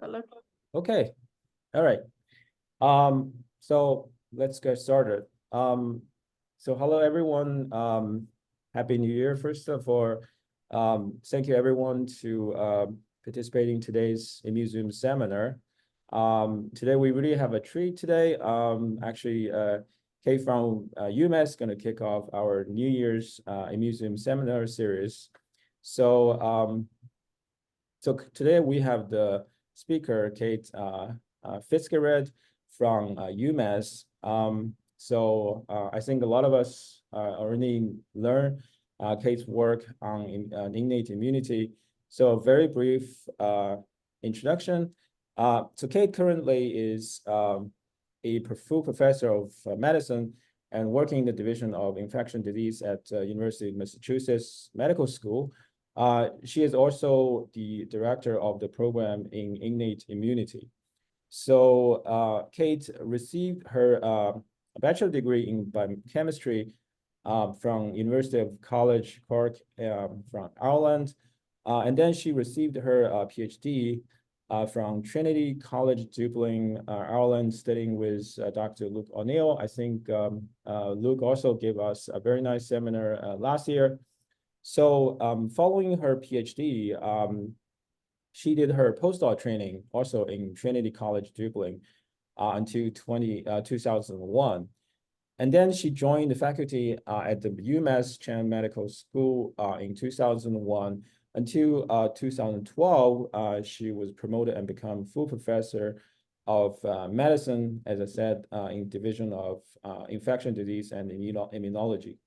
Hello. Okay, all right. So let's get started. So hello everyone. Happy New Year first of all. Thank you everyone to participating in today's Zoom seminar. Today we really have a treat today. Actually, Kate from UMass is going to kick off our New Year's Zoom seminar series. So today we have the speaker, Kate Fitzgerald from UMass. I think a lot of us already learn Kate's work on innate immunity. So a very brief introduction. So Kate currently is a full professor of medicine and working in the Division of Infection Disease at University of Massachusetts Medical School. She is also the director of the program in innate immunity. So Kate received her bachelor degree in biochemistry from University of College Cork from Ireland. And then she received her PhD from Trinity College Dublin, Ireland, studying with Dr. Luke O'Neill. I think Luke also gave us a very nice seminar last year. So following her PhD, she did her postdoc training also in Trinity College Dublin until 2001. And then she joined the faculty at the UMass Chan Medical School in 2001. Until 2012, she was promoted and become full professor of medicine, as I said, in Division of Infection Disease and Immunology.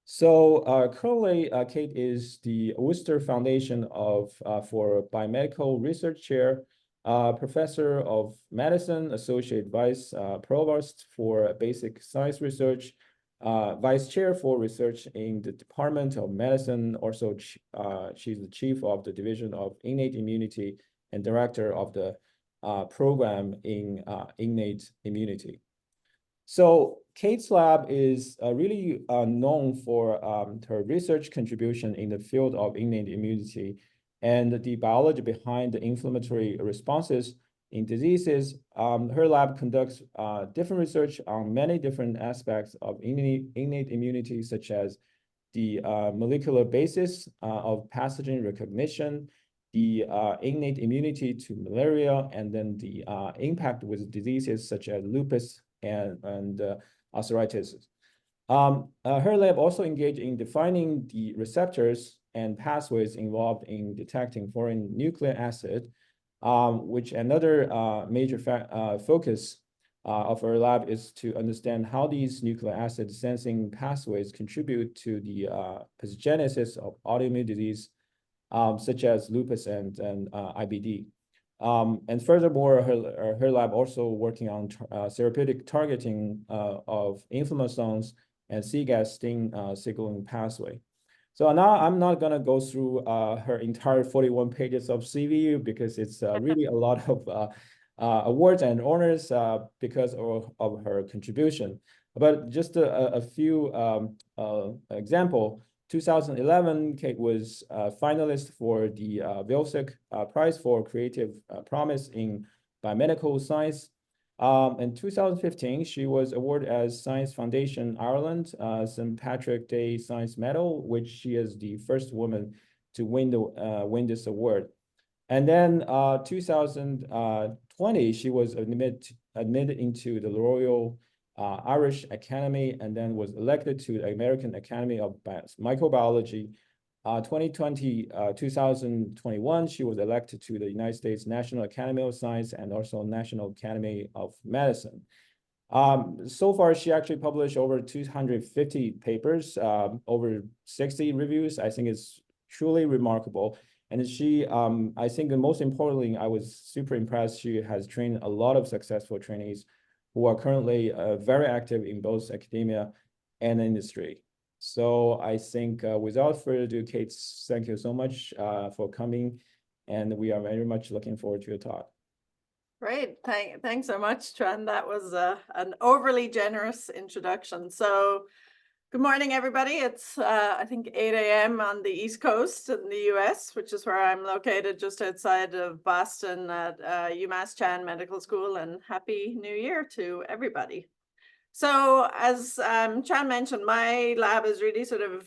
So currently, Kate is the Worcester Foundation for Biomedical Research Chair, Professor of Medicine, Associate Vice Provost for Basic Science Research, Vice Chair for Research in the Department of Medicine. Also, she's the Chief of the Division of Innate Immunity and Director of the program in Innate Immunity. So Kate's lab is really known for her research contribution in the field of innate immunity and the biology behind the inflammatory responses in diseases. Her lab conducts different research on many different aspects of innate immunity, such as the molecular basis of pathogen recognition, the innate immunity to malaria, and then the impact with diseases such as lupus and arthritis. Her lab also engaged in defining the receptors and pathways involved in detecting foreign nucleic acid, which another major focus of our lab is to understand how these nucleic acid sensing pathways contribute to the pathogenesis of autoimmune disease, such as lupus and IBD. And furthermore, her lab also working on therapeutic targeting of inflammasomes and C-gas sting signaling pathway. So now I'm not going to go through her entire 41 pages of CV because it's really a lot of awards and honors because of her contribution. But just a few example. 2011, Kate was a finalist for the Vilsack Prize for Creative Promise in Biomedical Science. In 2015, she was awarded as Science Foundation Ireland St. Patrick Day Science Medal, which she is the first woman to win this award. And then 2020, she was admitted into the Royal Irish Academy and then was elected to the American Academy of Microbiology. 2021, she was elected to the United States National Academy of Science and also National Academy of Medicine. So far, she actually published over 250 papers, over 60 reviews. I think it's truly remarkable. And she, I think the most importantly, I was super impressed. She has trained a lot of successful trainees who are currently very active in both academia and industry. So I think without further ado, Kate, thank you so much for coming. And we are very much looking forward to your talk. Great. Thanks so much, Tran. That was an overly generous introduction. So Good morning, everybody. It's, I think, 8 a.m. on the East Coast in the US, which is where I'm located just outside of Boston at UMass Chan Medical School, and Happy New Year to everybody. So as Chan mentioned, my lab is really sort of,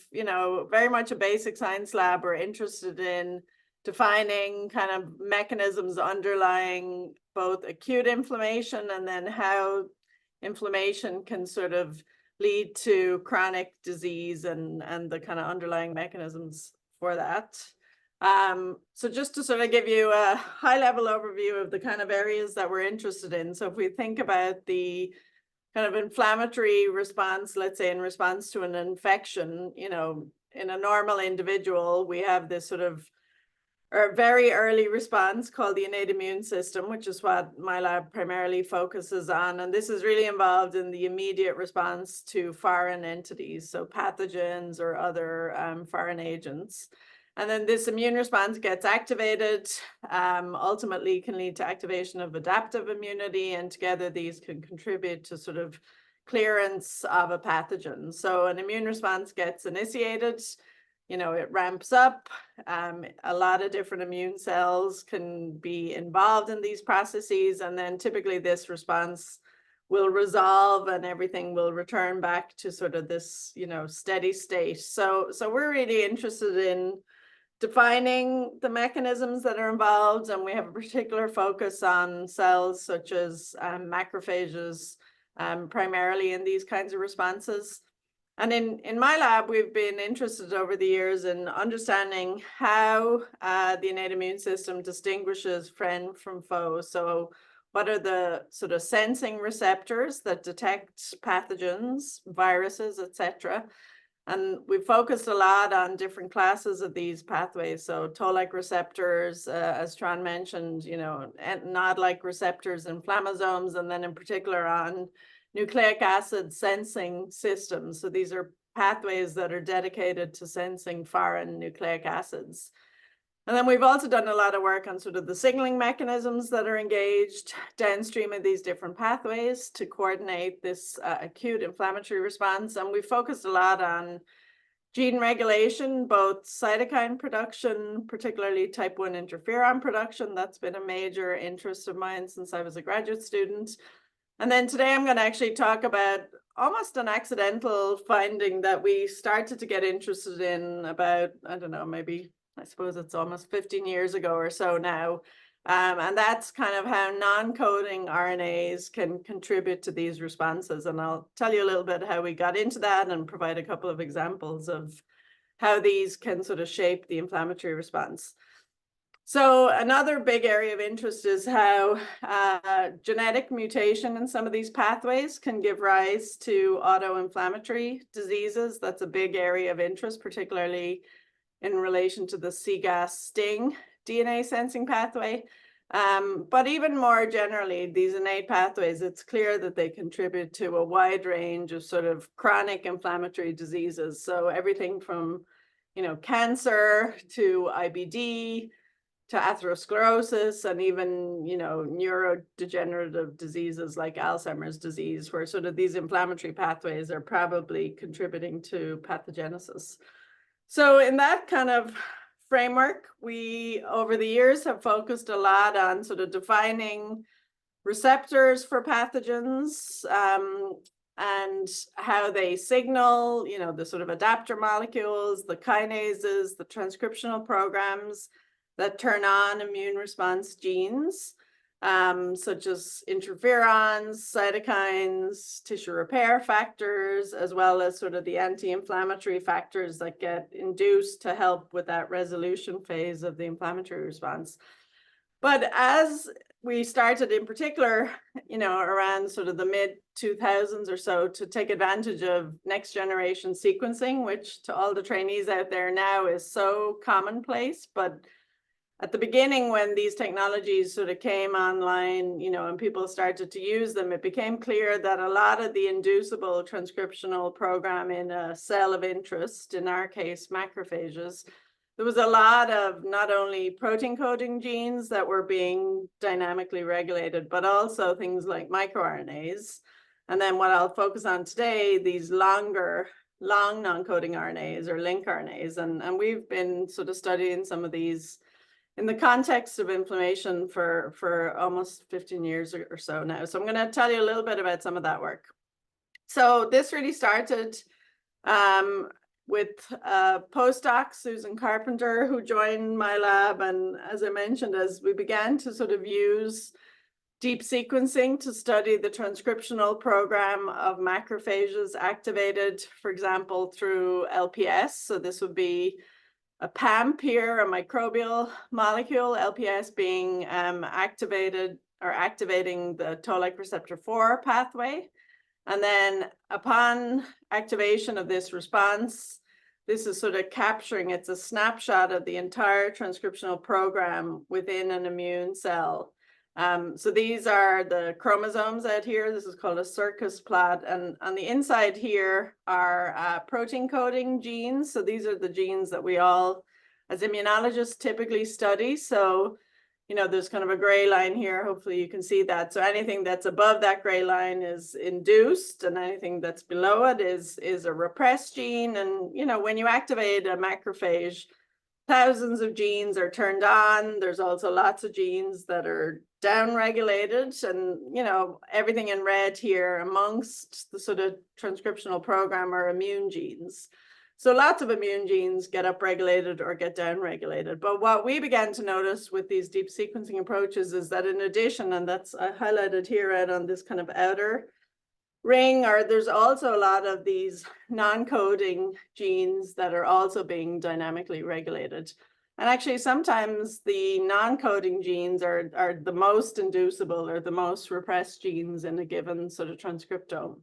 very much a basic science lab. We're interested in defining kind of mechanisms underlying both acute inflammation and then how inflammation can sort of lead to chronic disease and the kind of underlying mechanisms for that. So just to sort of give you a high level overview of the kind of areas that we're interested in. So if we think about the kind of inflammatory response, let's say in response to an infection, in a normal individual, we have this sort of very early response called the innate immune system, which is what my lab primarily focuses on. And this is really involved in the immediate response to foreign entities, so pathogens or other foreign agents. And then this immune response gets activated, ultimately can lead to activation of adaptive immunity, and together these can contribute to sort of clearance of a pathogen. So an immune response gets initiated, it ramps up. A lot of different immune cells can be involved in these processes, and then typically this response will resolve and everything will return back to sort of this, steady state. So we're really interested in defining the mechanisms that are involved, and we have a particular focus on cells such as macrophages, primarily in these kinds of responses. And in my lab, we've been interested over the years in understanding how the innate immune system distinguishes friend from foe. So what are the sort of sensing receptors that detect pathogens, viruses, etc.? And we've focused a lot on different classes of these pathways. So toll-like receptors, as Tran mentioned, nod-like receptors, inflammasomes, and then in particular on nucleic acid sensing systems. So these are pathways that are dedicated to sensing foreign nucleic acids. And then we've also done a lot of work on sort of the signaling mechanisms that are engaged downstream of these different pathways to coordinate this acute inflammatory response. And we focused a lot on gene regulation, both cytokine production, particularly type 1 interferon production. That's been a major interest of mine since I was a graduate student. And then today I'm going to actually talk about almost an accidental finding that we started to get interested in about, I don't know, maybe I suppose it's almost 15 years ago or so now. And that's kind of how non-coding RNAs can contribute to these responses. And I'll tell you a little bit how we got into that and provide a couple of examples of how these can sort of shape the inflammatory response. So another big area of interest is how genetic mutation in some of these pathways can give rise to autoinflammatory diseases. That's a big area of interest, particularly in relation to the cGAS-STING DNA sensing pathway. But even more generally, these innate pathways, it's clear that they contribute to a wide range of sort of chronic inflammatory diseases. So everything from, cancer to IBD, to atherosclerosis, and even, neurodegenerative diseases like Alzheimer's disease, where sort of these inflammatory pathways are probably contributing to pathogenesis. So in that kind of framework, we, over the years, have focused a lot on sort of defining receptors for pathogens, and how they signal, the sort of adapter molecules, the kinases, the transcriptional programs that turn on immune response genes, such as interferons, cytokines, tissue repair factors, as well as sort of the anti-inflammatory factors that get induced to help with that resolution phase of the inflammatory response. But as we started in particular, around sort of the mid-2000s or so, to take advantage of next generation sequencing, which to all the trainees out there now is so commonplace, but at the beginning, when these technologies sort of came online, and people started to use them, it became clear that a lot of the inducible transcriptional program in a cell of interest, in our case, macrophages, there was a lot of not only protein coding genes that were being dynamically regulated, but also things like microRNAs. And then what I'll focus on today, these longer long non-coding RNAs or lincRNAs, and we've been sort of studying some of these in the context of inflammation for almost 15 years or so now. So I'm going to tell you a little bit about some of that work. So this really started with postdoc Susan Carpenter, who joined my lab. And as I mentioned, as we began to sort of use deep sequencing to study the transcriptional program of macrophages activated, for example, through LPS. So this would be a PAMP here, a microbial molecule, LPS being activated or activating the toll-like receptor 4 pathway. And then upon activation of this response, this is sort of capturing, it's a snapshot of the entire transcriptional program within an immune cell. So these are the chromosomes out here. This is called a circus plot. And on the inside here are protein coding genes. So these are the genes that we all, as immunologists, typically study. So, you know, there's kind of a gray line here. Hopefully you can see that. So anything that's above that gray line is induced, and anything that's below it is a repressed gene. And, you know, when you activate a macrophage, thousands of genes are turned on. There's also lots of genes that are downregulated, and, you know, everything in red here amongst the sort of transcriptional program are immune genes. So lots of immune genes get upregulated or get downregulated. But what we began to notice with these deep sequencing approaches is that in addition, and that's highlighted here out on this kind of outer ring, there's also a lot of these non-coding genes that are also being dynamically regulated. And actually, sometimes the non-coding genes are the most inducible or the most repressed genes in a given sort of transcriptome.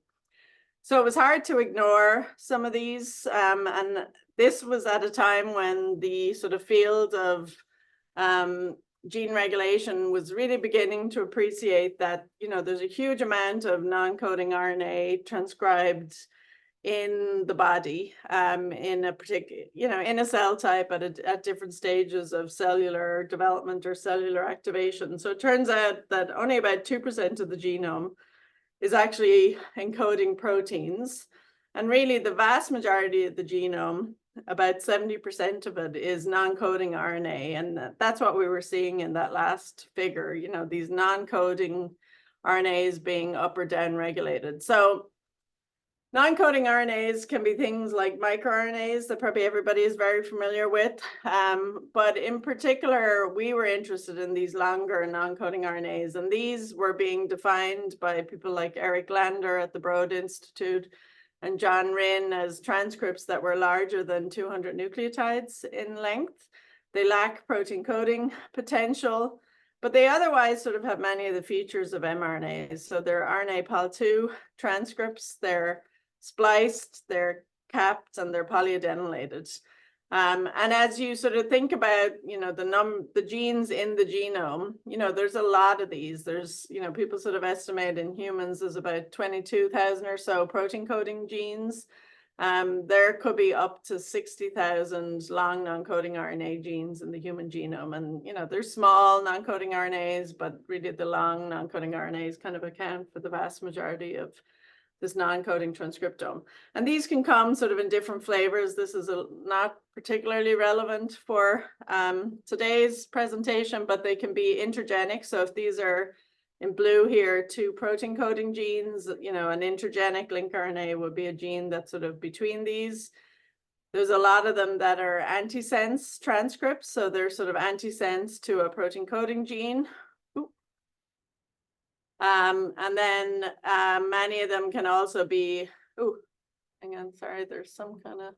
So it was hard to ignore some of these. And this was at a time when the sort of field of gene regulation was really beginning to appreciate that, you know, there's a huge amount of non-coding RNA transcribed in the body, in a particular, you know, in a cell type at different stages of cellular development or cellular activation. So it turns out that only about 2% of the genome is actually encoding proteins. And really the vast majority of the genome, about 70% of it, is non-coding RNA. And that's what we were seeing in that last figure, you know, these non-coding RNAs being up or down regulated. So non-coding RNAs can be things like microRNAs that probably everybody is very familiar with. But in particular, we were interested in these longer non-coding RNAs. And these were being defined by people like Eric Lander at the Broad Institute and John Rinn as transcripts that were larger than 200 nucleotides in length. They lack protein coding potential, but they otherwise sort of have many of the features of mRNAs. So they're RNA pol2 transcripts, they're spliced, they're capped, and they're polyadenylated. And as you sort of think about, you know, the genes in the genome, you know, there's a lot of these. There's, you know, people sort of estimate in humans there's about 22,000 or so protein coding genes. There could be up to 60,000 long non-coding RNA genes in the human genome. And, you know, there's small non-coding RNAs, but really the long non-coding RNAs kind of account for the vast majority of this non-coding transcriptome. And these can come sort of in different flavors. This is not particularly relevant for today's presentation, but they can be intergenic. So if these are in blue here, 2 protein coding genes, you know, an intergenic lincRNA would be a gene that's sort of between these. There's a lot of them that are antisense transcripts. So they're sort of antisense to a protein coding gene. And then many of them can also be, hang on, sorry, there's some kind of,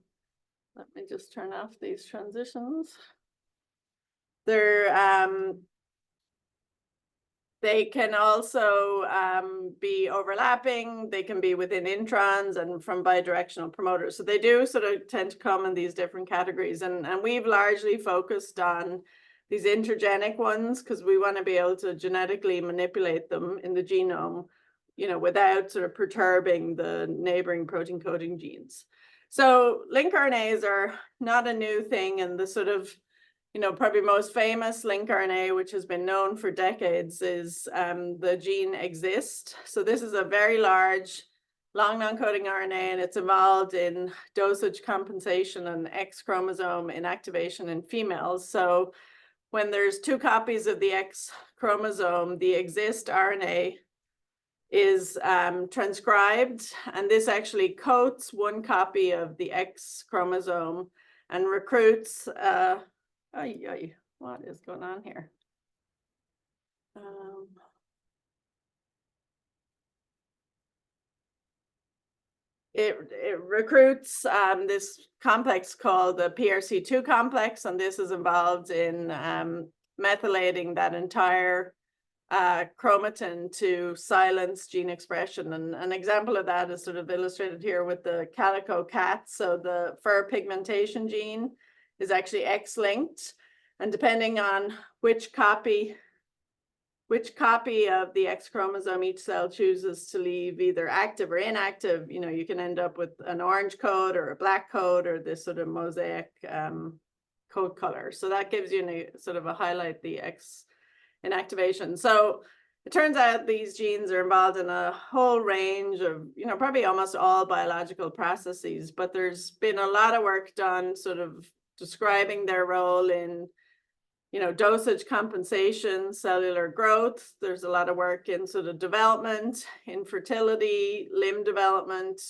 let me just turn off these transitions. They can also be overlapping. They can be within introns and from bidirectional promoters. So they do sort of tend to come in these different categories. And we've largely focused on these intergenic ones because we want to be able to genetically manipulate them in the genome, you know, without sort of perturbing the neighboring protein coding genes. So lincRNAs are not a new thing, and the sort of, you know, probably most famous lincRNA, which has been known for decades, is the gene exist. So this is a very large long non-coding RNA, and it's involved in dosage compensation and X chromosome inactivation in females. So when there's 2 copies of the X chromosome, the exist RNA is transcribed, and this actually coats 1 copy of the X chromosome and recruits, what is going on here? It recruits this complex called the PRC2 complex, and this is involved in methylating that entire chromatin to silence gene expression. And an example of that is sort of illustrated here with the calico cat. So the fur pigmentation gene is actually X-linked, and depending on which copy of the X chromosome each cell chooses to leave either active or inactive, you know, you can end up with an orange code or a black code or this sort of mosaic code color. So that gives you sort of a highlight the X inactivation. So it turns out these genes are involved in a whole range of, you know, probably almost all biological processes, but there's been a lot of work done sort of describing their role in, you know, dosage compensation, cellular growth. There's a lot of work in sort of development, infertility, limb development,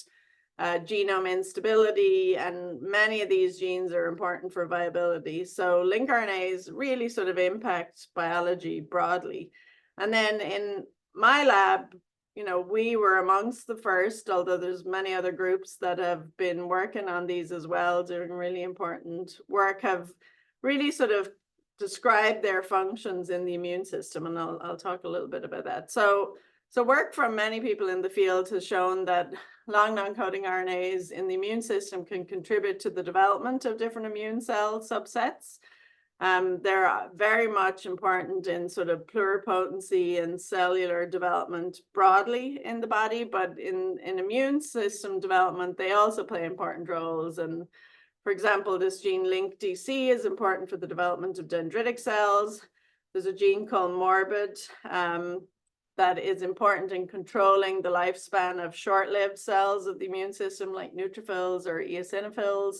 genome instability, and many of these genes are important for viability. So lincRNAs really sort of impact biology broadly. And then in my lab, you know, we were amongst the first, although there's many other groups that have been working on these as well, doing really important work, have really sort of described their functions in the immune system. And I'll talk a little bit about that. So work from many people in the field has shown that long non-coding RNAs in the immune system can contribute to the development of different immune cell subsets. They're very much important in sort of pluripotency and cellular development broadly in the body, but in immune system development, they also play important roles. And for example, this gene LncDC is important for the development of dendritic cells. There's a gene called morbid that is important in controlling the lifespan of short-lived cells of the immune system like neutrophils or eosinophils.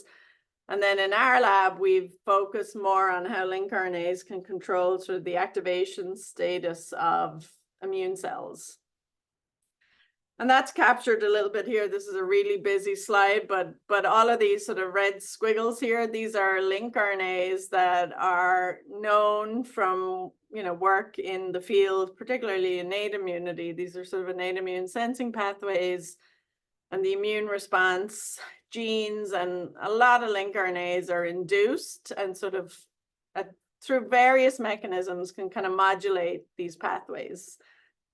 And then in our lab, we've focused more on how lincRNAs can control sort of the activation status of immune cells. And that's captured a little bit here. This is a really busy slide, but all of these sort of red squiggles here, these are lincRNAs that are known from, you know, work in the field, particularly innate immunity. These are sort of innate immune sensing pathways and the immune response genes, and a lot of lincRNAs are induced and sort of through various mechanisms can kind of modulate these pathways.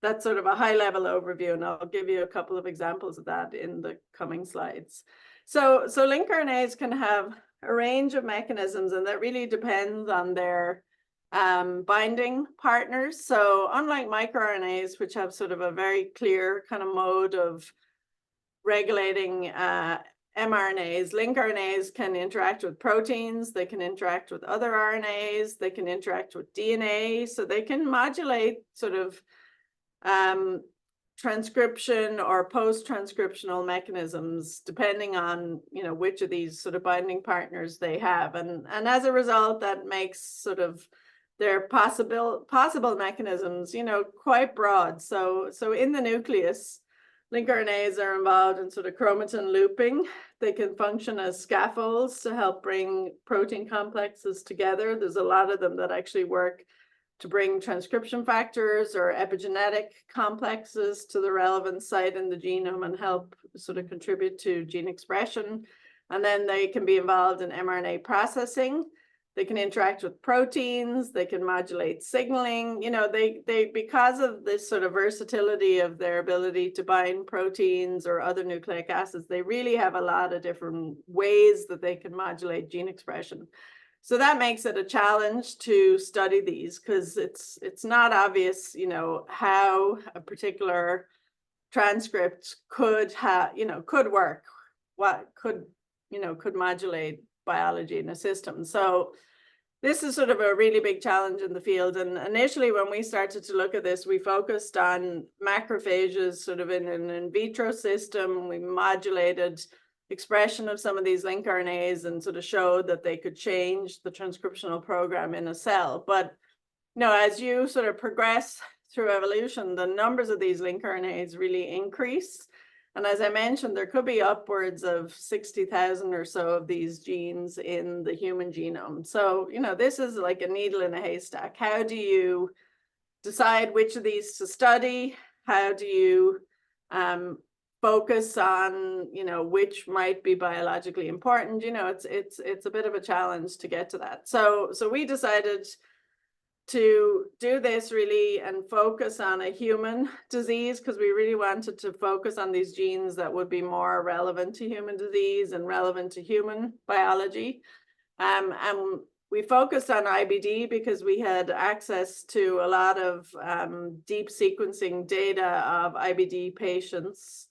That's sort of a high level overview, and I'll give you a couple of examples of that in the coming slides. So lincRNAs can have a range of mechanisms, and that really depends on their binding partners. So unlike microRNAs, which have sort of a very clear kind of mode of regulating mRNAs, lincRNAs can interact with proteins, they can interact with other RNAs, they can interact with DNA, so they can modulate sort of transcription or post-transcriptional mechanisms depending on, you know, which of these sort of binding partners they have, and as a result that makes sort of their possible mechanisms, you know, quite broad. So in the nucleus, lincRNAs are involved in sort of chromatin looping. They can function as scaffolds to help bring protein complexes together. There's a lot of them that actually work to bring transcription factors or epigenetic complexes to the relevant site in the genome and help sort of contribute to gene expression. And then they can be involved in mRNA processing. They can interact with proteins, they can modulate signaling. You know, they because of this sort of versatility of their ability to bind proteins or other nucleic acids, they really have a lot of different ways that they can modulate gene expression. So that makes it a challenge to study these, because it's not obvious, you know, how a particular transcript could work, what could, you know, could modulate biology in a system. So this is sort of a really big challenge in the field. And initially, when we started to look at this, we focused on macrophages sort of in an in vitro system. We modulated expression of some of these link RNAs and sort of showed that they could change the transcriptional program in a cell. But as you sort of progress through evolution, the numbers of these link RNAs really increase. And as I mentioned, there could be upwards of 60,000 or so of these genes in the human genome. So, this is like a needle in a haystack. How do you decide which of these to study? How do you focus on, which might be biologically important? It's a bit of a challenge to get to that. So we decided to do this really and focus on a human disease, because we really wanted to focus on these genes that would be more relevant to human disease and relevant to human biology. And we focused on IBD because we had access to a lot of deep sequencing data of IBD patients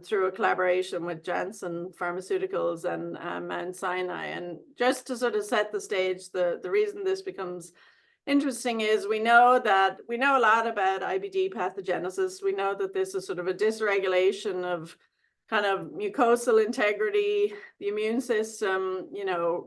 through a collaboration with Janssen Pharmaceuticals and Mount Sinai. And just to sort of set the stage, the reason this becomes interesting is we know a lot about IBD pathogenesis. We know that this is sort of a dysregulation of kind of mucosal integrity, the immune system,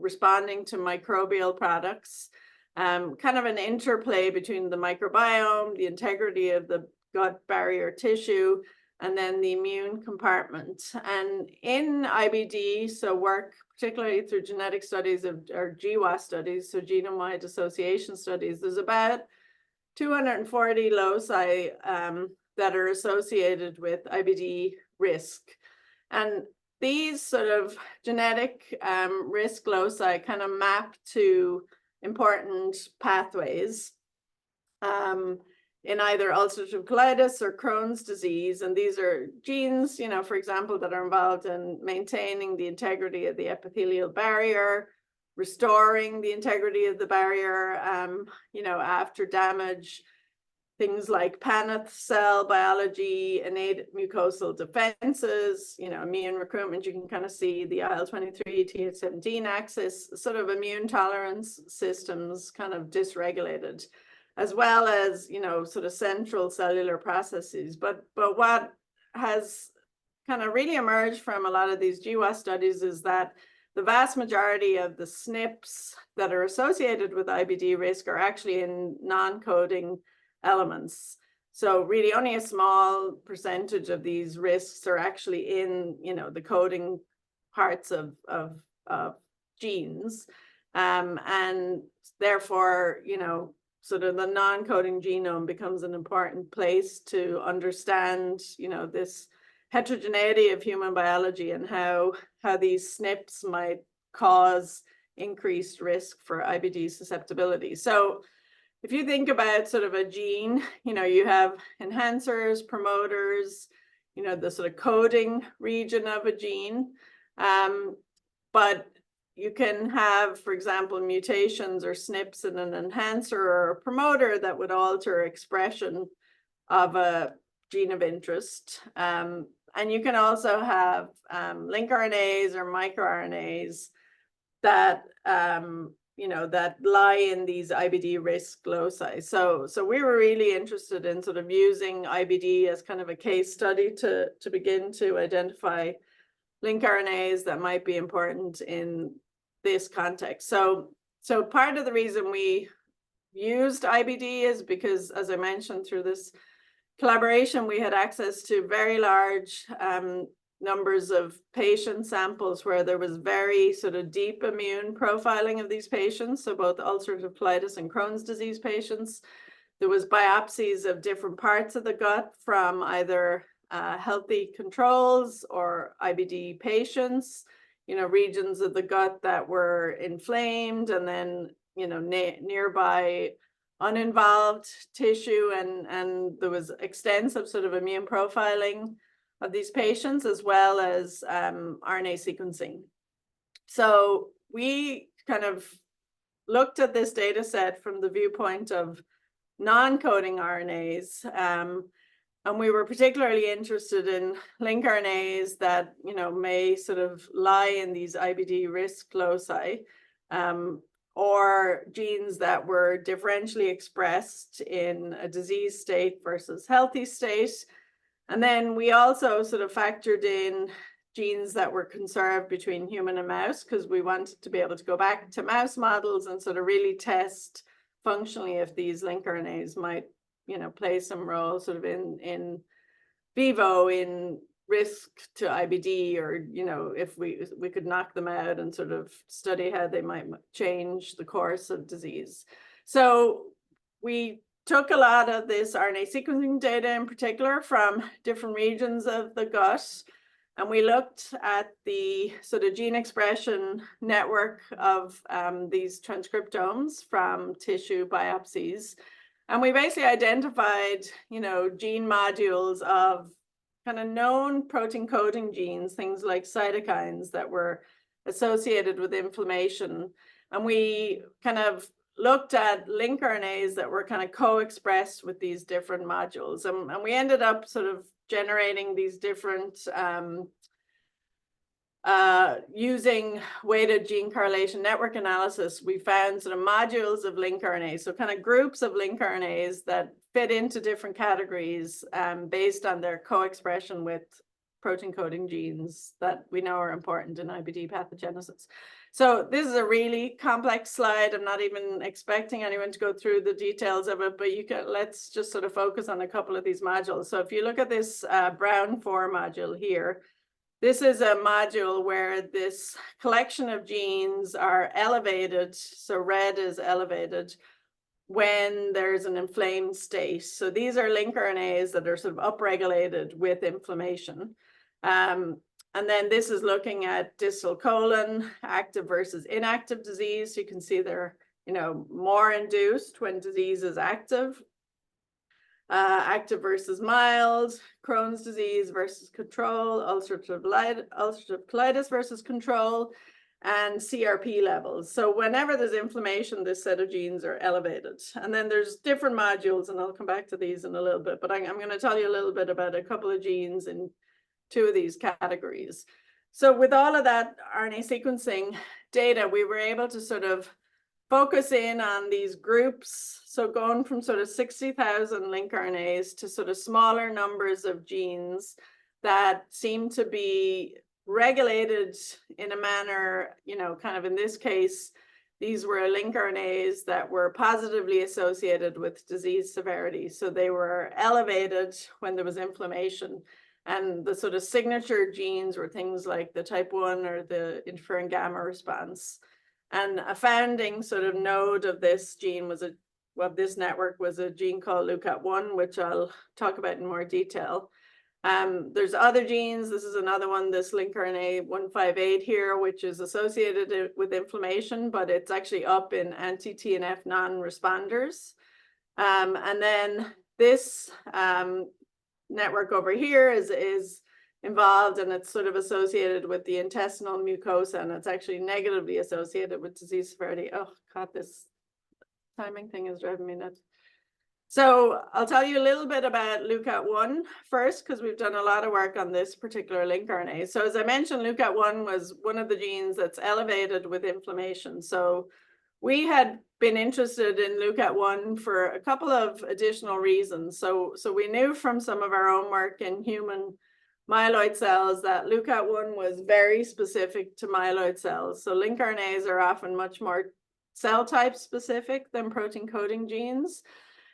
responding to microbial products, kind of an interplay between the microbiome, the integrity of the gut barrier tissue, and then the immune compartment. And in IBD, so work particularly through genetic studies or GWAS studies, so genome-wide association studies, there's about 240 loci that are associated with IBD risk. And these sort of genetic risk loci kind of map to important pathways in either ulcerative colitis or Crohn's disease. And these are genes, for example, that are involved in maintaining the integrity of the epithelial barrier, restoring the integrity of the barrier, after damage, things like Paneth cell biology, innate mucosal defenses, immune recruitment. You can kind of see the IL-23, Th17 axis, sort of immune tolerance systems kind of dysregulated, as well as, sort of central cellular processes. But what has kind of really emerged from a lot of these GWAS studies is that the vast majority of the SNPs that are associated with IBD risk are actually in non-coding elements. So really only a small percentage of these risks are actually in, the coding parts of genes. And therefore, sort of the non-coding genome becomes an important place to understand, this heterogeneity of human biology and how these SNPs might cause increased risk for IBD susceptibility. So if you think about sort of a gene, you have enhancers, promoters, the sort of coding region of a gene. But you can have, for example, mutations or SNPs in an enhancer or a promoter that would alter expression of a gene of interest. And you can also have link RNAs or microRNAs that that lie in these IBD risk loci. So we were really interested in sort of using IBD as kind of a case study to begin to identify link RNAs that might be important in this context. So part of the reason we used IBD is because, as I mentioned, through this collaboration, we had access to very large numbers of patient samples where there was very sort of deep immune profiling of these patients. So both ulcerative colitis and Crohn's disease patients. There was biopsies of different parts of the gut from either healthy controls or IBD patients, regions of the gut that were inflamed, and then, nearby uninvolved tissue. And there was extensive sort of immune profiling of these patients, as well as RNA sequencing. So we kind of looked at this data set from the viewpoint of non-coding RNAs. And we were particularly interested in link RNAs that, may sort of lie in these IBD risk loci, or genes that were differentially expressed in a disease state versus healthy state. And then we also sort of factored in genes that were conserved between human and mouse, because we wanted to be able to go back to mouse models and sort of really test functionally if these lincRNAs might, play some role sort of in vivo in risk to IBD, or, if we could knock them out and sort of study how they might change the course of disease. So we took a lot of this RNA sequencing data in particular from different regions of the gut, and we looked at the sort of gene expression network of these transcriptomes from tissue biopsies. And we basically identified, gene modules of kind of known protein coding genes, things like cytokines that were associated with inflammation. And we kind of looked at lincRNAs that were kind of co-expressed with these different modules. And we ended up sort of generating these different, using weighted gene correlation network analysis, we found sort of modules of lincRNAs, so kind of groups of lincRNAs that fit into different categories based on their co-expression with protein coding genes that we know are important in IBD pathogenesis. So this is a really complex slide. I'm not even expecting anyone to go through the details of it, but let's just sort of focus on a couple of these modules. So if you look at this brown 4 module here, this is a module where this collection of genes are elevated. So red is elevated when there's an inflamed state. So these are lincRNAs that are sort of upregulated with inflammation. And then this is looking at distal colon, active versus inactive disease. You can see they're, more induced when disease is active. Active versus mild, Crohn's disease versus control, ulcerative colitis versus control, and CRP levels. So whenever there's inflammation, this set of genes are elevated. And then there's different modules, and I'll come back to these in a little bit, but I'm going to tell you a little bit about a couple of genes in 2 of these categories. So with all of that RNA sequencing data, we were able to sort of focus in on these groups. So going from sort of 60,000 lincRNAs to sort of smaller numbers of genes that seem to be regulated in a manner, kind of in this case, these were lincRNAs that were positively associated with disease severity. So they were elevated when there was inflammation. And the sort of signature genes were things like the type 1 or the interferon gamma response. And a founding sort of node of this gene this network was a gene called LUCAT1, which I'll talk about in more detail. There's other genes. This is another one, this lincRNA 158 here, which is associated with inflammation, but it's actually up in anti-TNF non-responders. And then this network over here is involved, and it's sort of associated with the intestinal mucosa, and it's actually negatively associated with disease severity. Oh God, this timing thing is driving me nuts. So I'll tell you a little bit about LUCAT1 first, because we've done a lot of work on this particular lincRNA. So as I mentioned, LUCAT1 was one of the genes that's elevated with inflammation. So we had been interested in LUCAT1 for a couple of additional reasons. So we knew from some of our own work in human myeloid cells that LUCAT1 was very specific to myeloid cells. So lincRNAs are often much more cell type specific than protein coding genes.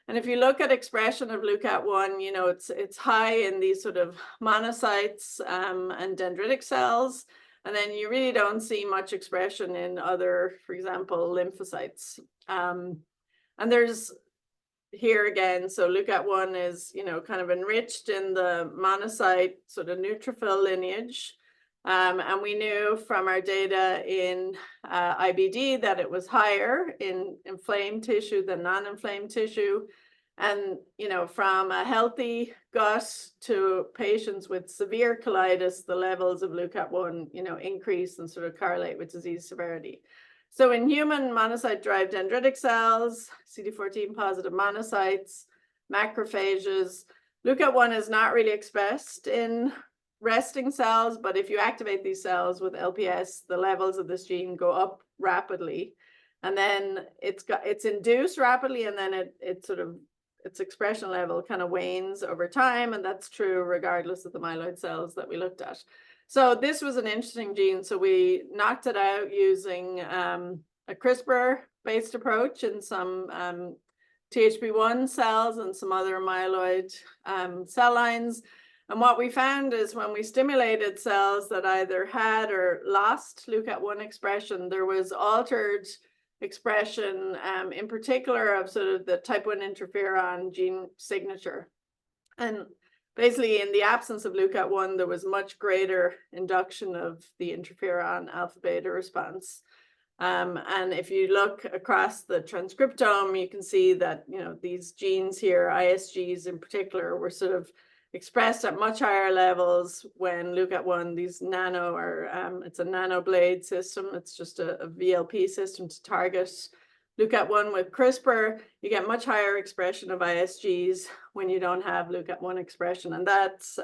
And if you look at expression of LUCAT1, it's high in these sort of monocytes and dendritic cells. And then you really don't see much expression in other, for example, lymphocytes. And there's here again, so LUCAT1 is, kind of enriched in the monocyte sort of neutrophil lineage. And we knew from our data in IBD that it was higher in inflamed tissue than non-inflamed tissue. And, from a healthy gut to patients with severe colitis, the levels of LUCAT1, increase and sort of correlate with disease severity. So in human monocyte-derived dendritic cells, CD14 positive monocytes, macrophages, LUCAT1 is not really expressed in resting cells, but if you activate these cells with LPS, the levels of this gene go up rapidly. And then it's induced rapidly, and then it sort of, its expression level kind of wanes over time, and that's true regardless of the myeloid cells that we looked at. So this was an interesting gene. So we knocked it out using a CRISPR-based approach in some THP1 cells and some other myeloid cell lines. And what we found is when we stimulated cells that either had or lost LUCAT1 expression, there was altered expression, in particular of sort of the type 1 interferon gene signature. And basically, in the absence of LUCAT1, there was much greater induction of the interferon alpha beta response. And if you look across the transcriptome, you can see that, you know, these genes here, ISGs in particular, were sort of expressed at much higher levels when LUCAT1, these nano, or it's a nanoblade system. It's just a VLP system to target LUCAT1 with CRISPR. You get much higher expression of ISGs when you don't have LUCAT1 expression, and that's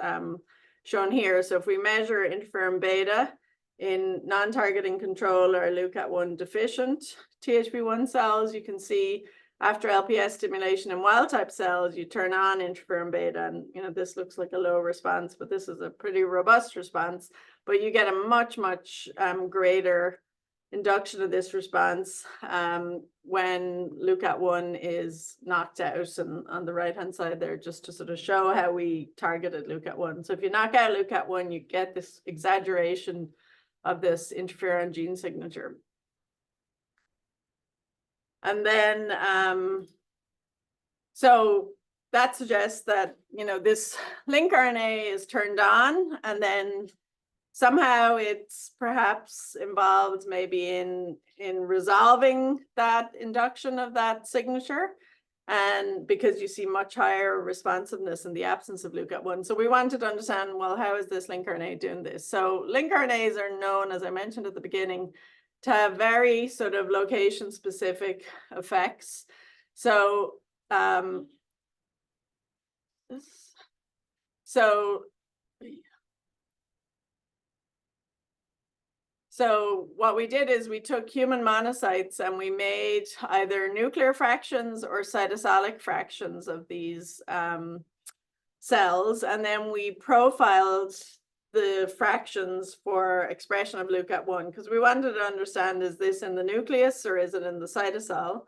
shown here. So if we measure interferon beta in non-targeting control or LUCAT1 deficient THP1 cells, you can see after LPS stimulation in wild type cells, you turn on interferon beta, and you know, this looks like a low response, but this is a pretty robust response. But you get a much greater induction of this response when LUCAT1 is knocked out. And on the right hand side there, just to sort of show how we targeted LUCAT1. So if you knock out LUCAT1, you get this exaggeration of this interferon gene signature. And then, so that suggests that, you know, this Lnc'ing RNA is turned on, and then somehow it's perhaps involved maybe in resolving that induction of that signature, and because you see much higher responsiveness in the absence of LUCAT1. So we wanted to understand, well, how is this Lnc'ing RNA doing this? So Lnc'ing RNAs are known, as I mentioned at the beginning, to have very sort of location-specific effects. So, so what we did is we took human monocytes and we made either nuclear fractions or cytosolic fractions of these cells, and then we profiled the fractions for expression of LUCAT1, because we wanted to understand, is this in the nucleus or is it in the cytosol?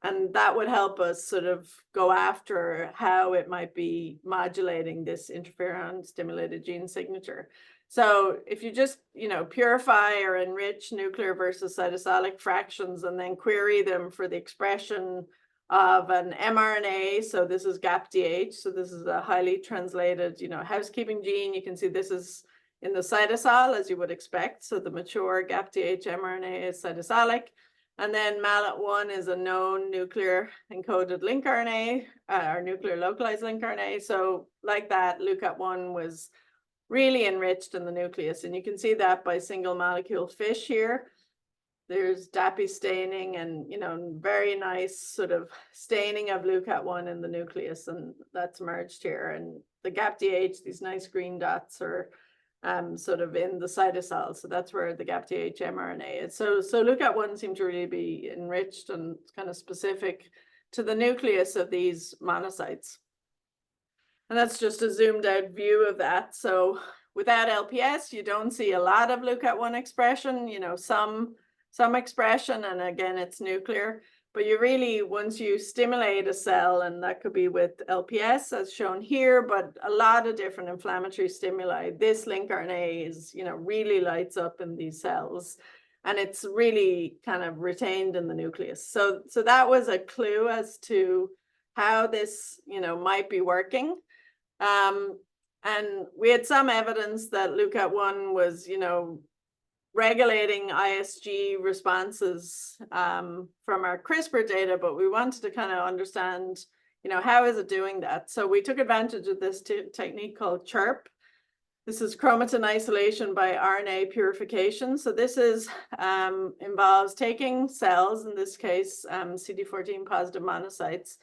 And that would help us sort of go after how it might be modulating this interferon stimulated gene signature. So if you just, you know, purify or enrich nuclear versus cytosolic fractions and then query them for the expression of an mRNA, so this is GAPDH, so this is a highly translated, you know, housekeeping gene. You can see this is in the cytosol, as you would expect. So the mature GAPDH mRNA is cytosolic. And then MALAT1 is a known nuclear encoded Lnc'ing RNA, or nuclear localized Lnc'ing RNA. So like that, LUCAT1 was really enriched in the nucleus. And you can see that by single molecule FISH here. There's DAPI staining and, you know, very nice sort of staining of LUCAT1 in the nucleus, and that's merged here. And the GAPDH, these nice green dots, are sort of in the cytosol. So that's where the GAPDH mRNA is. So LUCAT1 seems to really be enriched and kind of specific to the nucleus of these monocytes. And that's just a zoomed out view of that. So without LPS, you don't see a lot of LUCAT1 expression, you know, some expression, and again, it's nuclear. But you really, once you stimulate a cell, and that could be with LPS as shown here, but a lot of different inflammatory stimuli, this Lnc'ing RNA is, you know, really lights up in these cells, and it's really kind of retained in the nucleus. So that was a clue as to how this, you know, might be working. And we had some evidence that LUCAT1 was, you know, regulating ISG responses from our CRISPR data, but we wanted to kind of understand, you know, how is it doing that? So we took advantage of this technique called CHIRP. This is chromatin isolation by RNA purification. So this is involves taking cells, in this case, CD14 positive monocytes,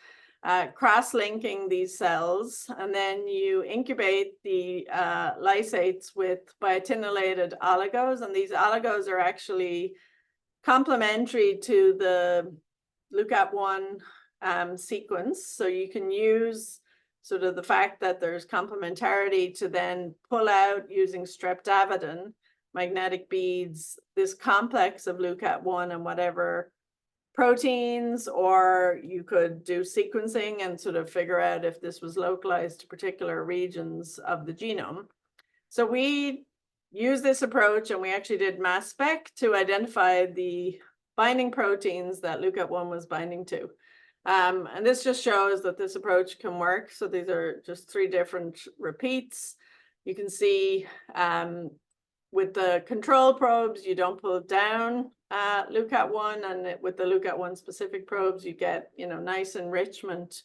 cross-linking these cells, and then you incubate the lysates with biotinylated oligos, and these oligos are actually complementary to the LUCAT1 sequence. So you can use sort of the fact that there's complementarity to then pull out using streptavidin magnetic beads, this complex of LUCAT1 and whatever proteins, or you could do sequencing and sort of figure out if this was localized to particular regions of the genome. So we used this approach, and we actually did mass spec to identify the binding proteins that LUCAT1 was binding to. And this just shows that this approach can work. So these are just 3 different repeats. You can see with the control probes, you don't pull down LUCAT1, and with the LUCAT1 specific probes, you get, you know, nice enrichment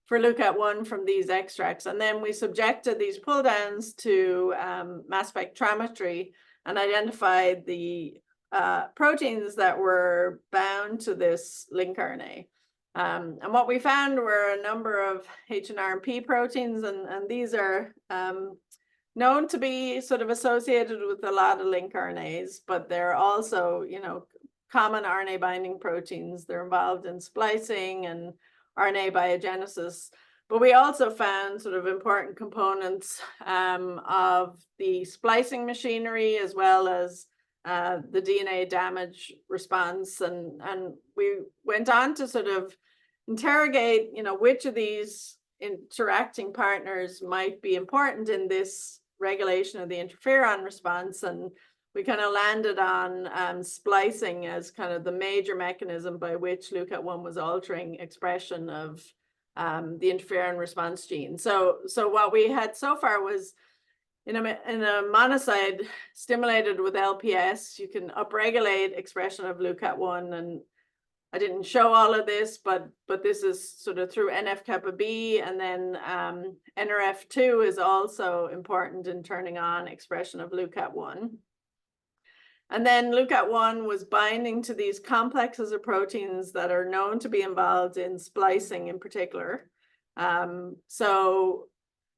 for LUCAT1 from these extracts. And then we subjected these pull downs to mass spectrometry and identified the proteins that were bound to this Lncing RNA. And what we found were a number of H&RNP proteins, and these are known to be sort of associated with a lot of Lncing RNAs, but they're also, you know, common RNA binding proteins. They're involved in splicing and RNA biogenesis. But we also found sort of important components of the splicing machinery, as well as the DNA damage response. And we went on to sort of interrogate, you know, which of these interacting partners might be important in this regulation of the interferon response. And we kind of landed on splicing as kind of the major mechanism by which LUCAT1 was altering expression of the interferon response gene. So what we had so far was in a monocyte stimulated with LPS, you can upregulate expression of LUCAT1. And I didn't show all of this, but this is sort of through NF-kappa B, and then NRF2 is also important in turning on expression of LUCAT1. And then LUCAT1 was binding to these complexes of proteins that are known to be involved in splicing in particular. So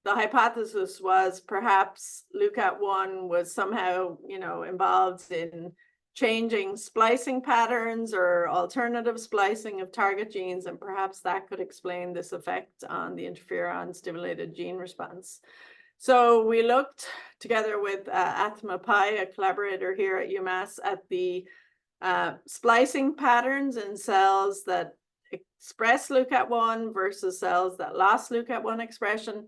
the hypothesis was perhaps LUCAT1 was somehow, you know, involved in changing splicing patterns or alternative splicing of target genes, and perhaps that could explain this effect on the interferon stimulated gene response. So we looked together with Athma Pai, a collaborator here at UMass, at the splicing patterns in cells that express LUCAT1 versus cells that lost LUCAT1 expression.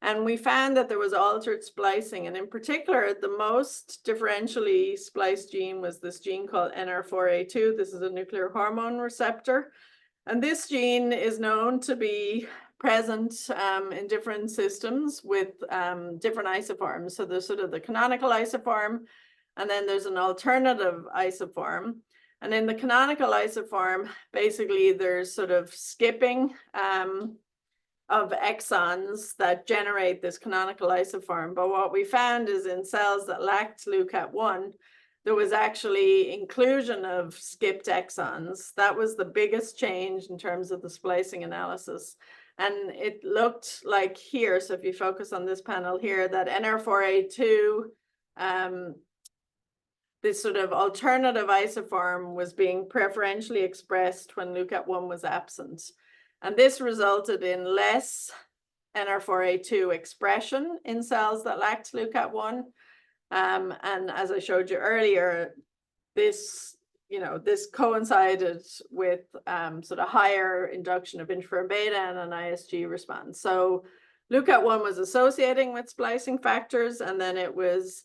And we found that there was altered splicing. And in particular, the most differentially spliced gene was this gene called NR4A2. This is a nuclear hormone receptor. And this gene is known to be present in different systems with different isoforms. So there's sort of the canonical isoform, and then there's an alternative isoform. And in the canonical isoform, basically there's sort of skipping of exons that generate this canonical isoform. But what we found is in cells that lacked LUCAT1, there was actually inclusion of skipped exons. That was the biggest change in terms of the splicing analysis. And it looked like here, so if you focus on this panel here, that NR4A2, this sort of alternative isoform was being preferentially expressed when LUCAT1 was absent. And this resulted in less NR4A2 expression in cells that lacked LUCAT1. And as I showed you earlier, this, you know, this coincided with sort of higher induction of interferon beta and an ISG response. So LUCAT1 was associating with splicing factors, and then it was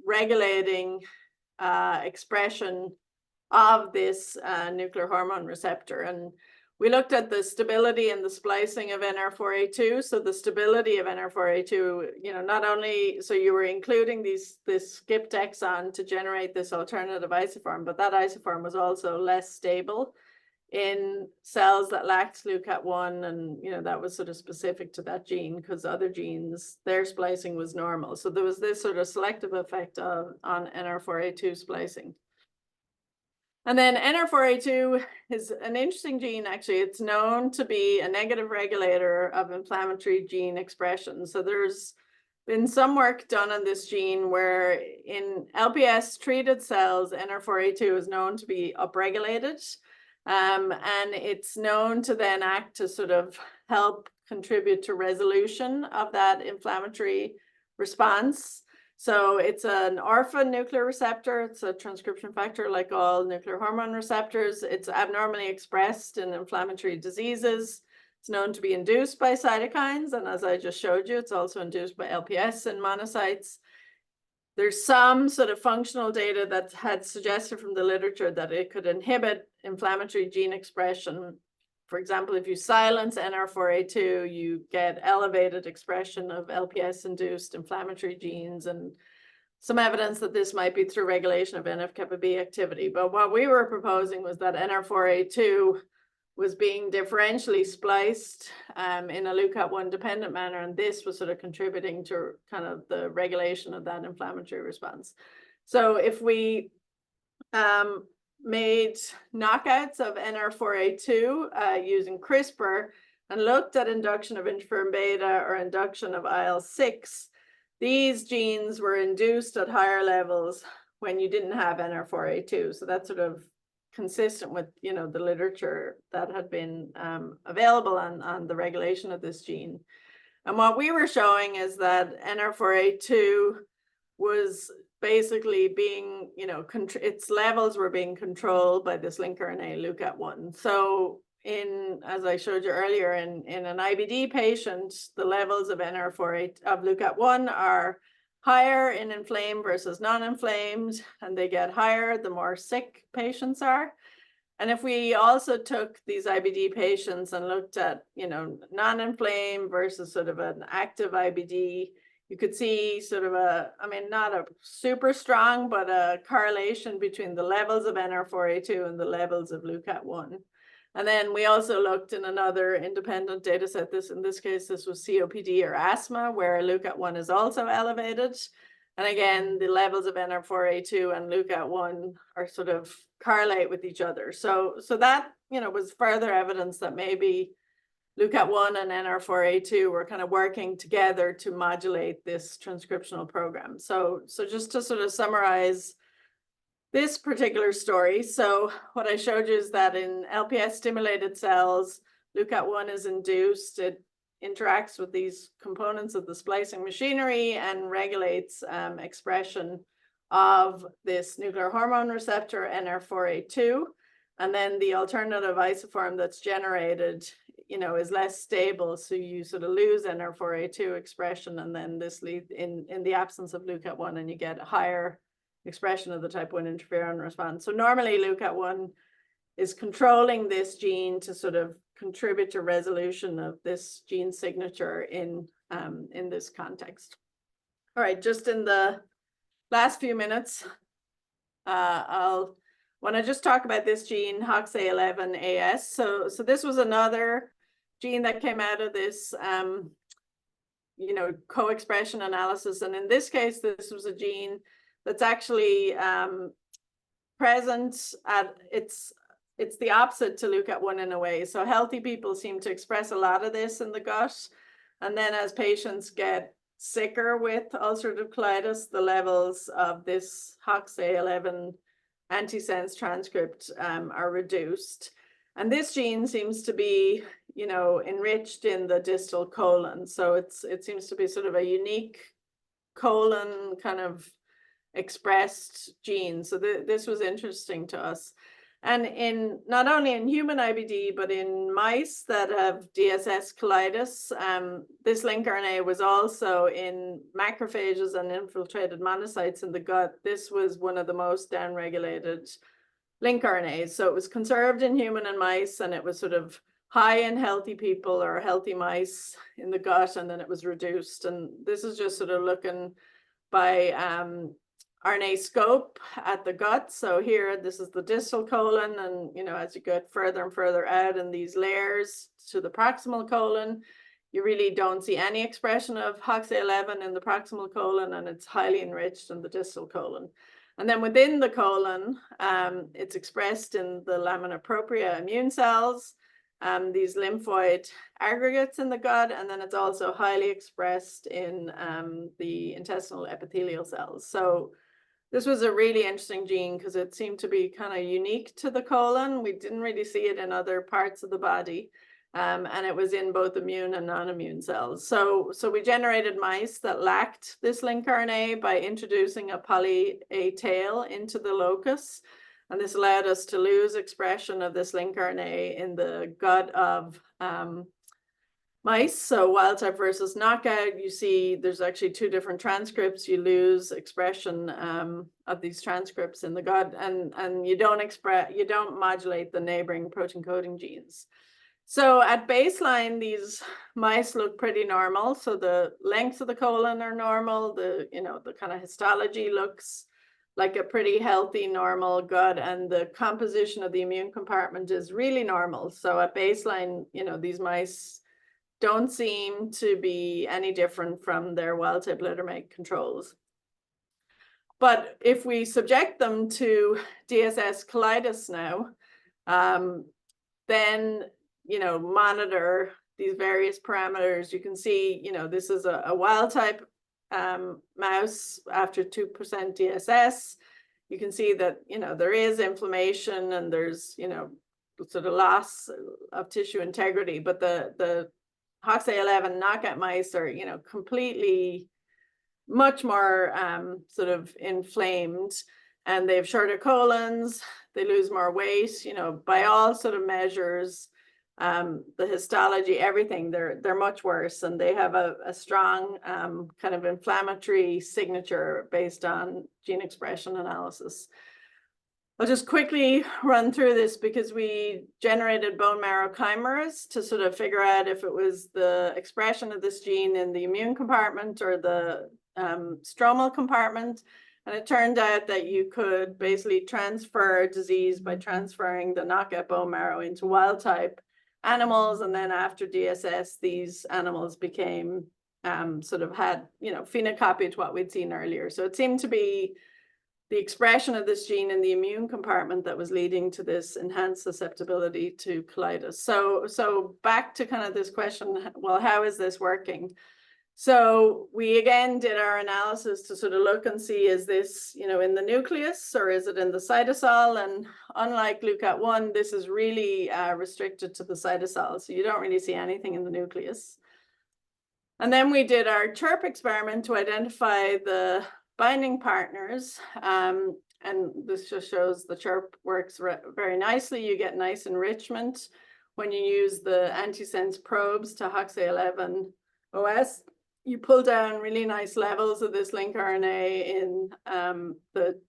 regulating expression of this nuclear hormone receptor. And we looked at the stability and the splicing of NR4A2. So the stability of NR4A2, you know, not only, so you were including this skipped exon to generate this alternative isoform, but that isoform was also less stable in cells that lacked LUCAT1. And, you know, that was sort of specific to that gene, because other genes, their splicing was normal. So there was this sort of selective effect on NR4A2 splicing. And then NR4A2 is an interesting gene, actually. It's known to be a negative regulator of inflammatory gene expression. So there's been some work done on this gene where in LPS treated cells, NR4A2 is known to be upregulated. And it's known to then act to sort of help contribute to resolution of that inflammatory response. So it's an orphan nuclear receptor. It's a transcription factor like all nuclear hormone receptors. It's abnormally expressed in inflammatory diseases. It's known to be induced by cytokines, and as I just showed you, it's also induced by LPS and monocytes. There's some sort of functional data that had suggested from the literature that it could inhibit inflammatory gene expression. For example, if you silence NR4A2, you get elevated expression of LPS-induced inflammatory genes, and some evidence that this might be through regulation of NF-kappa B activity. But what we were proposing was that NR4A2 was being differentially spliced in a LUCAT1 dependent manner, and this was sort of contributing to kind of the regulation of that inflammatory response. So if we made knockouts of NR4A2 using CRISPR and looked at induction of interferon beta or induction of IL-6, these genes were induced at higher levels when you didn't have NR4A2. So that's sort of consistent with, you know, the literature that had been available on the regulation of this gene. And what we were showing is that NR4A2 was basically being, you know, its levels were being controlled by this Lncing RNA LUCAT1. So as I showed you earlier, in an IBD patient, the levels of NR4A of LUCAT1 are higher in inflamed versus non-inflamed, and they get higher the more sick patients are. And if we also took these IBD patients and looked at, you know, non-inflamed versus sort of an active IBD, you could see sort of not a super strong, but a correlation between the levels of NR4A2 and the levels of LUCAT1. And then we also looked in another independent data set. In this case, this was COPD or asthma, where LUCAT1 is also elevated. And again, the levels of NR4A2 and LUCAT1 are sort of correlate with each other. So that, you know, was further evidence that maybe LUCAT1 and NR4A2 were kind of working together to modulate this transcriptional program. So just to sort of summarize this particular story. So what I showed you is that in LPS stimulated cells, LUCAT1 is induced. It interacts with these components of the splicing machinery and regulates expression of this nuclear hormone receptor, NR4A2. And then the alternative isoform that's generated, you know, is less stable. So you sort of lose NR4A2 expression, and then this leads in the absence of LUCAT1, and you get a higher expression of the type 1 interferon response. So normally LUCAT1 is controlling this gene to sort of contribute to resolution of this gene signature in this context. All right, just in the last few minutes, I'll want to just talk about this gene, HOXA11AS. So this was another gene that came out of this you know, co-expression analysis. And in this case, this was a gene that's actually present at it's the opposite to LUCAT1 in a way. So healthy people seem to express a lot of this in the gut. And then as patients get sicker with ulcerative colitis, the levels of this HOXA11 antisense transcript are reduced. And this gene seems to be, you know, enriched in the distal colon. So it seems to be sort of a unique colon kind of expressed gene. So this was interesting to us. And in not only in human IBD, but in mice that have DSS colitis, this Lncing RNA was also in macrophages and infiltrated monocytes in the gut. This was one of the most downregulated Lncing RNAs. So it was conserved in human and mice, and it was sort of high in healthy people or healthy mice in the gut, and then it was reduced. And this is just sort of looking by RNA scope at the gut. So here, this is the distal colon, and you know, as you get further and further out in these layers to the proximal colon, you really don't see any expression of HOXA11 in the proximal colon, and it's highly enriched in the distal colon. And then within the colon, it's expressed in the lamina propria immune cells, these lymphoid aggregates in the gut, and then it's also highly expressed in the intestinal epithelial cells. So this was a really interesting gene because it seemed to be kind of unique to the colon. We didn't really see it in other parts of the body. And it was in both immune and non-immune cells. So we generated mice that lacked this LncRNA by introducing a poly A tail into the locus. And this allowed us to lose expression of this LncRNA in the gut of mice. So wild type versus knockout, you see there's actually two different transcripts. You lose expression of these transcripts in the gut, and you don't modulate the neighboring protein coding genes. So at baseline, these mice look pretty normal. So the lengths of the colon are normal. The kind of histology looks like a pretty healthy, normal gut, and the composition of the immune compartment is really normal. So at baseline, these mice don't seem to be any different from their wild type littermate controls. But if we subject them to DSS colitis now, then monitor these various parameters, you can see, this is a wild type mouse after 2% DSS. You can see that, there is inflammation and there's, sort of loss of tissue integrity, but the HOXA11 knockout mice are, completely much more sort of inflamed, and they have shorter colons, they lose more weight, by all sort of measures, the histology, everything, they're much worse, and they have a strong kind of inflammatory signature based on gene expression analysis. I'll just quickly run through this because we generated bone marrow chimeras to sort of figure out if it was the expression of this gene in the immune compartment or the stromal compartment. And it turned out that you could basically transfer disease by transferring the knockout bone marrow into wild type animals. And then after DSS, these animals became sort of had, phenocopied what we'd seen earlier. So it seemed to be the expression of this gene in the immune compartment that was leading to this enhanced susceptibility to colitis. So back to kind of this question, well, how is this working? So we again did our analysis to sort of look and see, is this, in the nucleus or is it in the cytosol? And unlike LUCAT1, this is really restricted to the cytosol. So you don't really see anything in the nucleus. And then we did our CHIRP experiment to identify the binding partners. And this just shows the CHIRP works very nicely. You get nice enrichment when you use the antisense probes to HOXA11 OS. You pull down really nice levels of this LncRNA in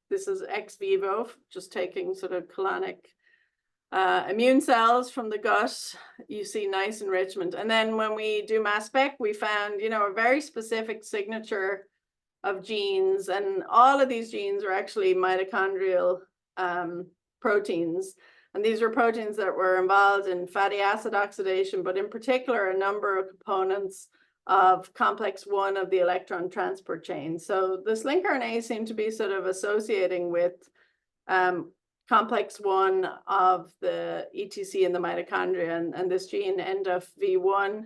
this is ex vivo, just taking sort of colonic immune cells from the gut. You see nice enrichment. And then when we do mass spec, we found, a very specific signature of genes, and all of these genes are actually mitochondrial proteins. And these were proteins that were involved in fatty acid oxidation, but in particular, a number of components of complex 1 of the electron transport chain. So this LncRNA seemed to be sort of associating with complex 1 of the ETC in the mitochondria, and this gene NDUFV1,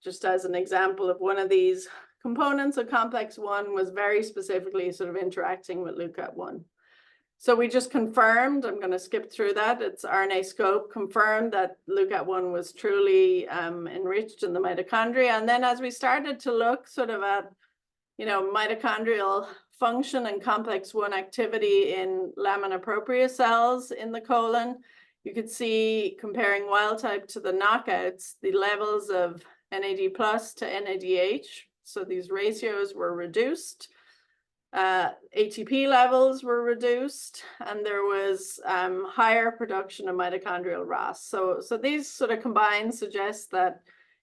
just as an example of one of these components of complex 1, was very specifically sort of interacting with LUCAT1. So we just confirmed, I'm going to skip through that, it's RNA-scope confirmed that LUCAT1 was truly enriched in the mitochondria. And then as we started to look sort of at, mitochondrial function and complex 1 activity in lamina propria cells in the colon, you could see, comparing wild type to the knockouts, the levels of NAD+ to NADH. So these ratios were reduced. ATP levels were reduced, and there was higher production of mitochondrial ROS. So these sort of combined suggest that,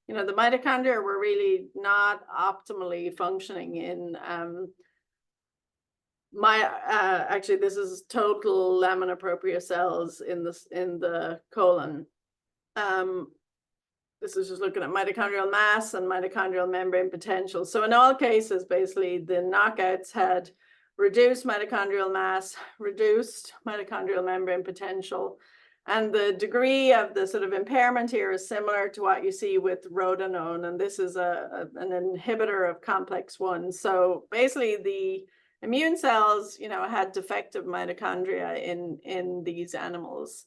the mitochondria were really not optimally functioning in actually, this is total lamina propria cells in the colon. This is just looking at mitochondrial mass and mitochondrial membrane potential. So in all cases, basically, the knockouts had reduced mitochondrial mass, reduced mitochondrial membrane potential, And the degree of the sort of impairment here is similar to what you see with rotenone, and this is an inhibitor of complex 1. So basically the immune cells, had defective mitochondria in these animals.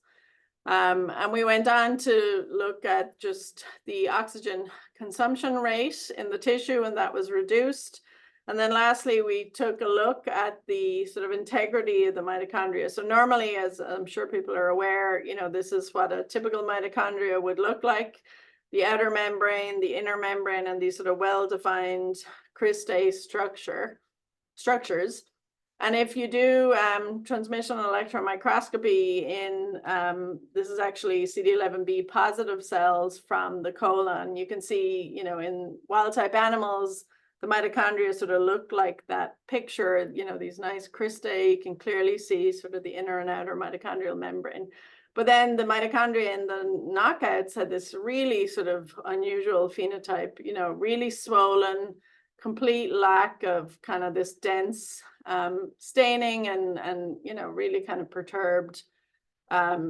And we went on to look at just the oxygen consumption rate in the tissue, and that was reduced. And then lastly, we took a look at the sort of integrity of the mitochondria. So normally, as I'm sure people are aware, this is what a typical mitochondria would look like: the outer membrane, the inner membrane, and these sort of well-defined cristae structures. And if you do transmission electron microscopy in, this is actually CD11b positive cells from the colon, you can see, in wild type animals, the mitochondria sort of look like that picture, these nice cristae. You can clearly see sort of the inner and outer mitochondrial membrane. But then the mitochondria in the knockouts had this really sort of unusual phenotype, really swollen, complete lack of kind of this dense staining and really kind of perturbed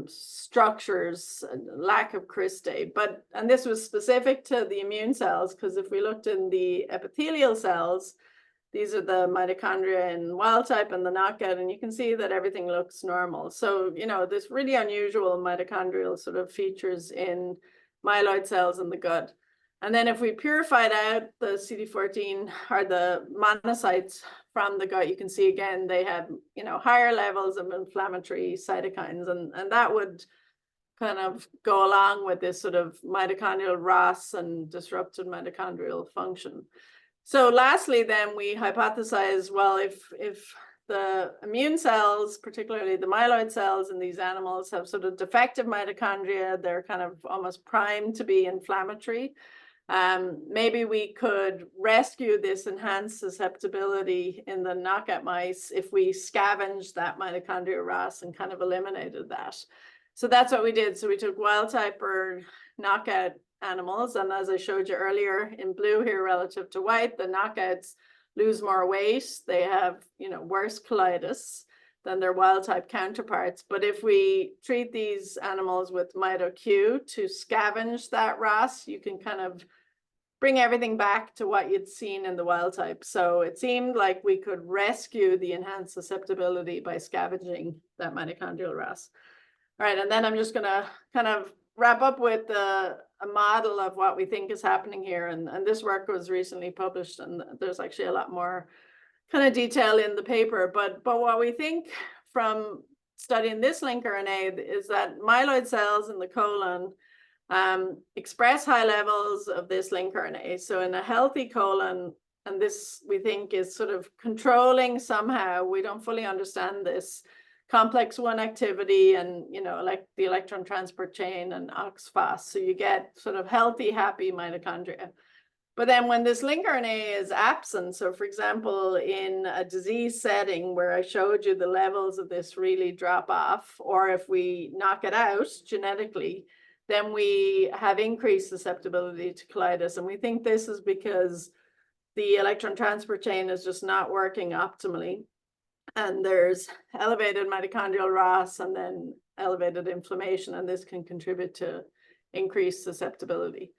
structures, lack of cristae. And this was specific to the immune cells, because if we looked in the epithelial cells, these are the mitochondria in wild type and the knockout, and you can see that everything looks normal. So, this really unusual mitochondrial sort of features in myeloid cells in the gut. And then if we purified out the CD14 or the monocytes from the gut, you can see again, they have, higher levels of inflammatory cytokines. And that would kind of go along with this sort of mitochondrial ROS and disrupted mitochondrial function. So lastly, then we hypothesized, well, if the immune cells, particularly the myeloid cells in these animals, have sort of defective mitochondria, they're kind of almost primed to be inflammatory. Maybe we could rescue this enhanced susceptibility in the knockout mice if we scavenged that mitochondrial ROS and kind of eliminated that. So that's what we did. So we took wild type or knockout animals, and as I showed you earlier in blue here relative to white, the knockouts lose more weight. They have, worse colitis than their wild type counterparts. But if we treat these animals with MitoQ to scavenge that ROS, you can kind of bring everything back to what you'd seen in the wild type. So it seemed like we could rescue the enhanced susceptibility by scavenging that mitochondrial ROS. All right, and then I'm just gonna kind of wrap up with a model of what we think is happening here. And this work was recently published, and there's actually a lot more kind of detail in the paper. But what we think from studying this Lncing RNA is that myeloid cells in the colon express high levels of this Lncing RNA. So in a healthy colon, and this we think is sort of controlling somehow, we don't fully understand this, complex 1 activity and, like the electron transport chain and OXPHOS. So you get sort of healthy, happy mitochondria. But then when this Lncing RNA is absent, so for example, in a disease setting where I showed you the levels of this really drop off, or if we knock it out genetically, then we have increased susceptibility to colitis. And we think this is because the electron transport chain is just not working optimally. And there's elevated mitochondrial ROS and then elevated inflammation, and this can contribute to increased susceptibility.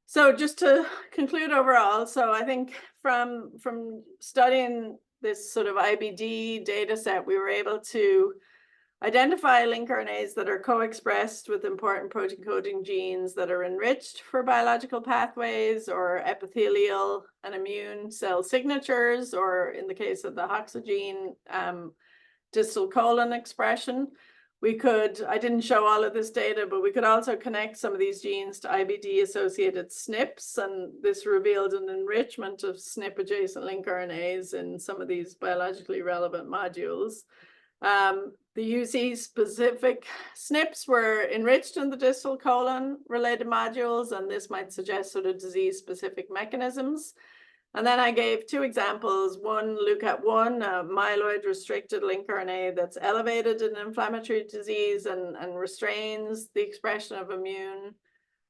So just to conclude overall, so I think from studying this sort of IBD data set, we were able to identify Lncing RNAs that are co-expressed with important protein coding genes that are enriched for biological pathways or epithelial and immune cell signatures, or in the case of the HOXA gene, distal colon expression. We could, I didn't show all of this data, but we could also connect some of these genes to IBD-associated SNPs, and this revealed an enrichment of SNP-adjacent Lncing RNAs in some of these biologically relevant modules. The UC-specific SNPs were enriched in the distal colon-related modules, and this might suggest sort of disease-specific mechanisms. And then I gave 2 examples. One, LUCAT1, a myeloid-restricted Lncing RNA that's elevated in inflammatory disease and restrains the expression of immune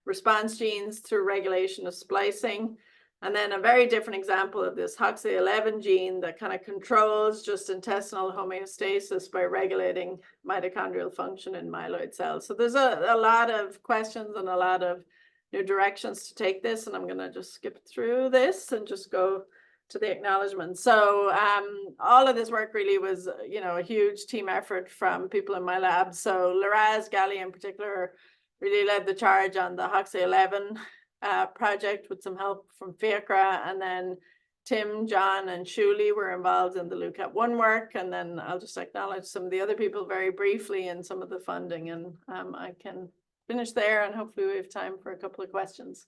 response genes through regulation of splicing. And then a very different example of this HOXA11 gene that kind of controls just intestinal homeostasis by regulating mitochondrial function in myeloid cells. So there's a lot of questions and a lot of new directions to take this, and I'm going to just skip through this and just go to the acknowledgement. So all of this work really was, you know, a huge team effort from people in my lab. So Laraz Gali in particular really led the charge on the HOXA11 project with some help from Fiacra, and then Tim, John, and Shuli were involved in the LUCAP1 work. And then I'll just acknowledge some of the other people very briefly and some of the funding, and I can finish there, and hopefully we have time for a couple of questions.